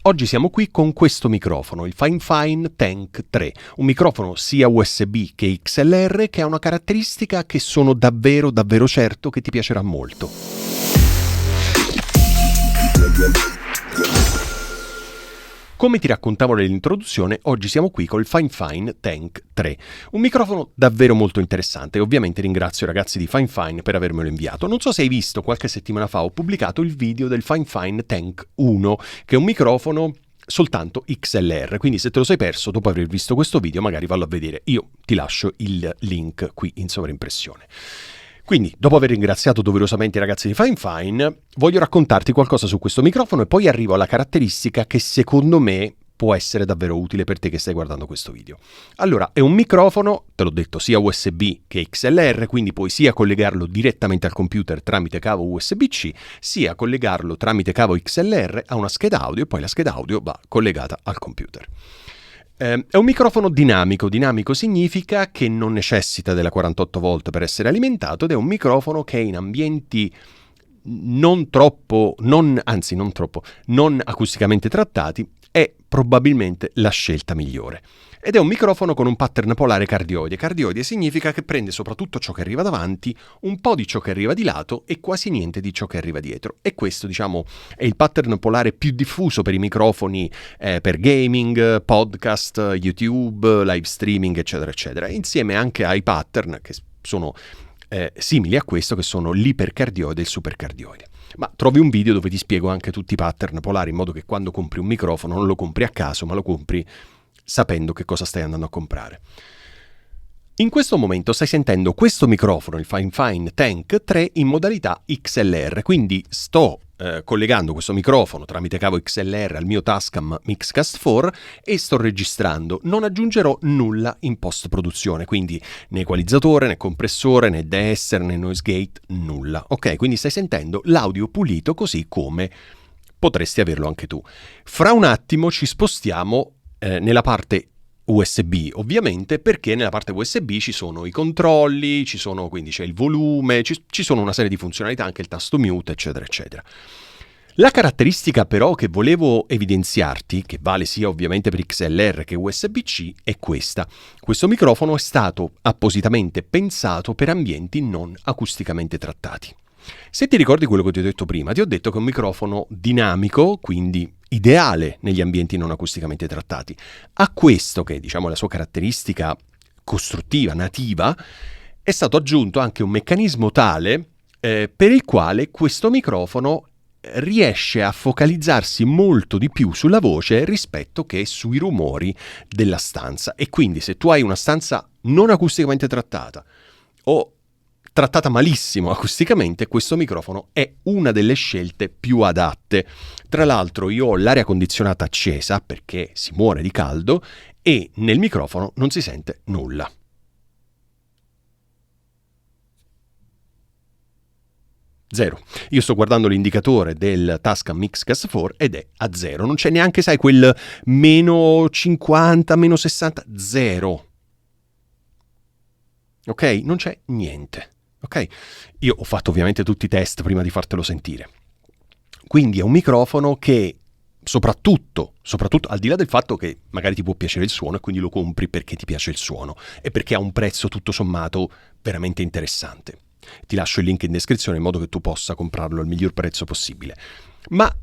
Oggi siamo qui con questo microfono, il Fine Tank 3, un microfono sia USB che XLR che ha una caratteristica che sono davvero certo che ti piacerà molto. Come ti raccontavo nell'introduzione, oggi siamo qui col Fine Tank 3, un microfono davvero molto interessante e ovviamente ringrazio i ragazzi di Fine per avermelo inviato. Non so se hai visto, qualche settimana fa ho pubblicato il video del Fine Tank 1, che è un microfono soltanto XLR, quindi se te lo sei perso dopo aver visto questo video magari vallo a vedere, io ti lascio il link qui in sovraimpressione. Quindi, dopo aver ringraziato doverosamente i ragazzi di Fine, voglio raccontarti qualcosa su questo microfono e poi arrivo alla caratteristica che secondo me può essere davvero utile per te che stai guardando questo video. Allora, è un microfono, te l'ho detto, sia USB che XLR, quindi puoi sia collegarlo direttamente al computer tramite cavo USB-C, sia collegarlo tramite cavo XLR a una scheda audio e poi la scheda audio va collegata al computer. È un microfono dinamico. Dinamico significa che non necessita della 48 volt per essere alimentato ed è un microfono che in ambienti non acusticamente trattati è probabilmente la scelta migliore. Ed è un microfono con un pattern polare cardioide. Cardioide significa che prende soprattutto ciò che arriva davanti, un po' di ciò che arriva di lato e quasi niente di ciò che arriva dietro. E questo, diciamo, è il pattern polare più diffuso per i microfoni per gaming, podcast, YouTube, live streaming, eccetera, eccetera. Insieme anche ai pattern che sono simili a questo, che sono l'ipercardioide e il supercardioide. Ma trovi un video dove ti spiego anche tutti i pattern polari, in modo che quando compri un microfono non lo compri a caso, ma lo compri sapendo che cosa stai andando a comprare. In questo momento stai sentendo questo microfono, il Fine Tank 3, in modalità XLR, quindi sto collegando questo microfono tramite cavo XLR al mio Tascam Mixcast 4 e sto registrando. Non aggiungerò nulla in post-produzione, quindi né equalizzatore, né compressore, né deesser, né noise gate, nulla. Ok, quindi stai sentendo l'audio pulito così come potresti averlo anche tu. Fra un attimo ci spostiamo nella parte USB, ovviamente, perché nella parte USB ci sono i controlli, quindi c'è il volume, ci sono una serie di funzionalità, anche il tasto mute, eccetera, eccetera. La caratteristica però che volevo evidenziarti, che vale sia ovviamente per XLR che USB-C, è questa. Questo microfono è stato appositamente pensato per ambienti non acusticamente trattati. Se ti ricordi quello che ti ho detto prima, ti ho detto che è un microfono dinamico, quindi ideale negli ambienti non acusticamente trattati. A questo, che diciamo è la sua caratteristica costruttiva, nativa, è stato aggiunto anche un meccanismo tale per il quale questo microfono riesce a focalizzarsi molto di più sulla voce rispetto che sui rumori della stanza. E quindi se tu hai una stanza non acusticamente trattata o trattata malissimo acusticamente, questo microfono è una delle scelte più adatte. Tra l'altro io ho l'aria condizionata accesa perché si muore di caldo e nel microfono non si sente nulla. Zero. Io sto guardando l'indicatore del Tascam Mixcast 4 ed è a zero. Non c'è neanche, sai, quel meno 50, meno 60, zero. Ok? Non c'è niente. Ok? Io ho fatto ovviamente tutti i test prima di fartelo sentire. Quindi è un microfono che soprattutto al di là del fatto che magari ti può piacere il suono e quindi lo compri perché ti piace il suono e perché ha un prezzo tutto sommato veramente interessante. Ti lascio il link in descrizione in modo che tu possa comprarlo al miglior prezzo possibile. Ma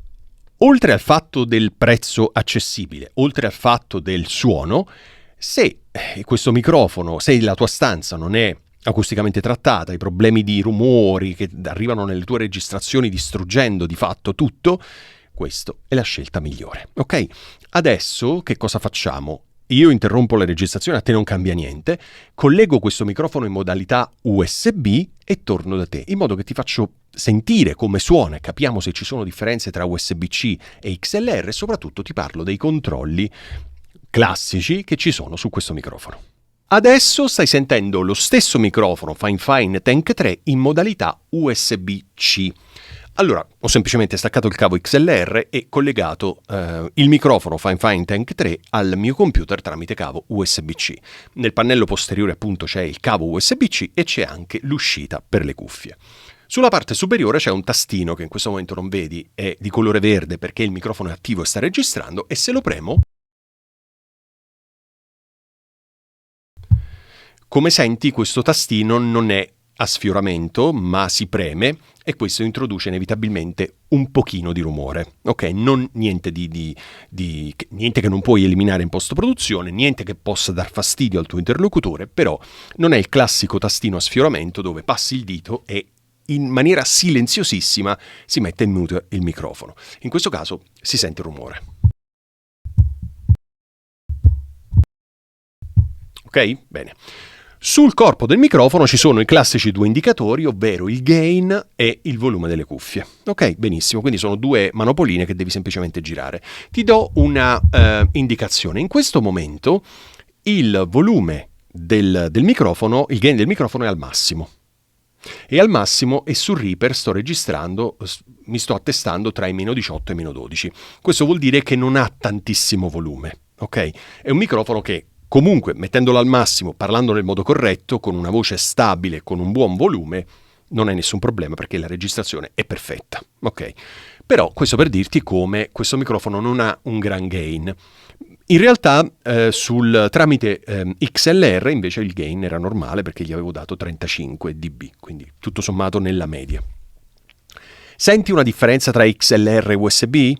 oltre al fatto del prezzo accessibile, oltre al fatto del suono, se questo microfono, se la tua stanza non è acusticamente trattata, i problemi di rumori che arrivano nelle tue registrazioni distruggendo di fatto tutto, questa è la scelta migliore. Ok? Adesso che cosa facciamo? Io interrompo la registrazione, a te non cambia niente, collego questo microfono in modalità USB e torno da te, in modo che ti faccio sentire come suona e capiamo se ci sono differenze tra USB-C e XLR e soprattutto ti parlo dei controlli classici che ci sono su questo microfono. Adesso stai sentendo lo stesso microfono Fine Tank 3 in modalità USB-C. Allora, ho semplicemente staccato il cavo XLR e collegato il microfono Fine Tank 3 al mio computer tramite cavo USB-C. Nel pannello posteriore appunto c'è il cavo USB-C e c'è anche l'uscita per le cuffie. Sulla parte superiore c'è un tastino che in questo momento non vedi, è di colore verde perché il microfono è attivo e sta registrando, e se lo premo, come senti questo tastino non è a sfioramento, ma si preme e questo introduce inevitabilmente un pochino di rumore. Ok, non niente niente che non puoi eliminare in post-produzione, niente che possa dar fastidio al tuo interlocutore, però non è il classico tastino a sfioramento dove passi il dito e in maniera silenziosissima si mette in mute il microfono. In questo caso si sente il rumore. Ok? Bene. Sul corpo del microfono ci sono i classici due indicatori, ovvero il gain e il volume delle cuffie. Ok, benissimo, quindi sono due manopoline che devi semplicemente girare. Ti do una indicazione. In questo momento il volume del microfono, il gain del microfono è al massimo. E al massimo, e sul Reaper sto registrando, mi sto attestando tra i meno 18 e i meno 12. Questo vuol dire che non ha tantissimo volume, ok? È un microfono che comunque, mettendolo al massimo, parlando nel modo corretto, con una voce stabile, con un buon volume, non hai nessun problema perché la registrazione è perfetta, ok? Però questo per dirti come questo microfono non ha un gran gain. In realtà tramite XLR invece il gain era normale perché gli avevo dato 35 dB, quindi tutto sommato nella media. Senti una differenza tra XLR e USB?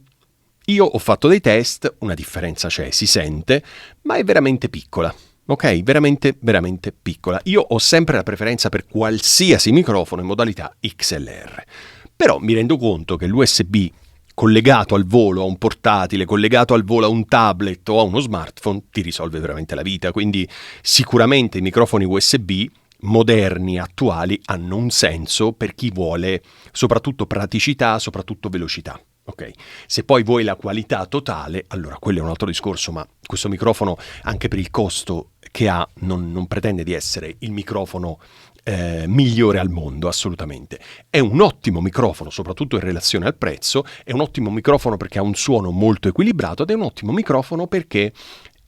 Io ho fatto dei test, una differenza c'è, si sente, ma è veramente piccola. Ok, veramente, veramente piccola. Io ho sempre la preferenza per qualsiasi microfono in modalità XLR. Però mi rendo conto che l'USB collegato al volo a un portatile, collegato al volo a un tablet o a uno smartphone, ti risolve veramente la vita. Quindi sicuramente i microfoni USB moderni, attuali, hanno un senso per chi vuole soprattutto praticità, soprattutto velocità. Ok, se poi vuoi la qualità totale, allora quello è un altro discorso, ma questo microfono, anche per il costo che ha, non pretende di essere il microfono migliore al mondo, assolutamente. È un ottimo microfono, soprattutto in relazione al prezzo, è un ottimo microfono perché ha un suono molto equilibrato ed è un ottimo microfono perché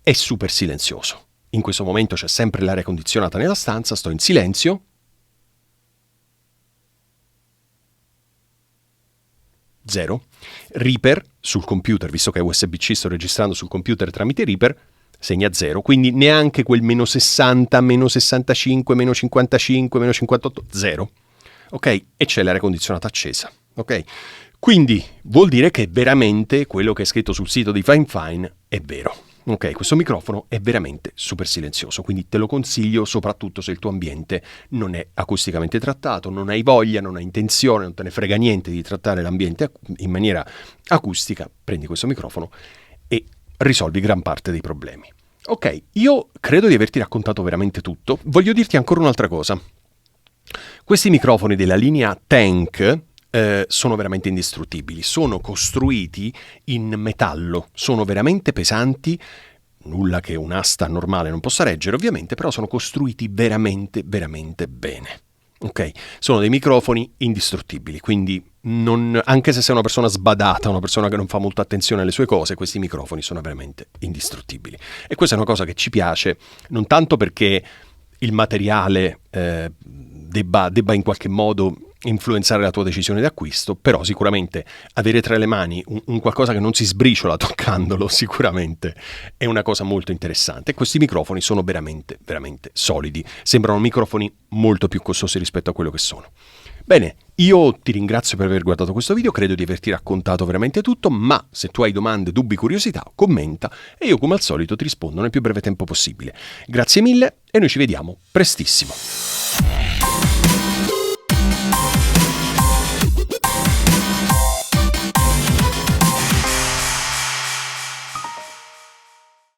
è super silenzioso. In questo momento c'è sempre l'aria condizionata nella stanza, sto in silenzio. Zero. Reaper sul computer, visto che è USB-C, sto registrando sul computer tramite Reaper, segna 0, quindi neanche quel meno 60, meno 65, meno 55, meno 58, 0. Ok? E c'è l'aria condizionata accesa. Ok? Quindi vuol dire che veramente quello che è scritto sul sito di Fine è vero. Ok, questo microfono è veramente super silenzioso, quindi te lo consiglio soprattutto se il tuo ambiente non è acusticamente trattato, non hai voglia, non hai intenzione, non te ne frega niente di trattare l'ambiente in maniera acustica, prendi questo microfono e risolvi gran parte dei problemi. Ok, io credo di averti raccontato veramente tutto. Voglio dirti ancora un'altra cosa. Questi microfoni della linea Tank sono veramente indistruttibili, sono costruiti in metallo, sono veramente pesanti, nulla che un'asta normale non possa reggere ovviamente, però sono costruiti veramente, veramente bene. Ok? Sono dei microfoni indistruttibili, quindi anche se sei una persona sbadata, una persona che non fa molta attenzione alle sue cose, questi microfoni sono veramente indistruttibili. E questa è una cosa che ci piace, non tanto perché il materiale debba in qualche modo influenzare la tua decisione di acquisto, però sicuramente avere tra le mani un qualcosa che non si sbriciola toccandolo sicuramente è una cosa molto interessante. Questi microfoni sono veramente, veramente solidi, sembrano microfoni molto più costosi rispetto a quello che sono. Bene, io ti ringrazio per aver guardato questo video, credo di averti raccontato veramente tutto, ma se tu hai domande, dubbi, curiosità, commenta e io come al solito ti rispondo nel più breve tempo possibile. Grazie mille e noi ci vediamo prestissimo.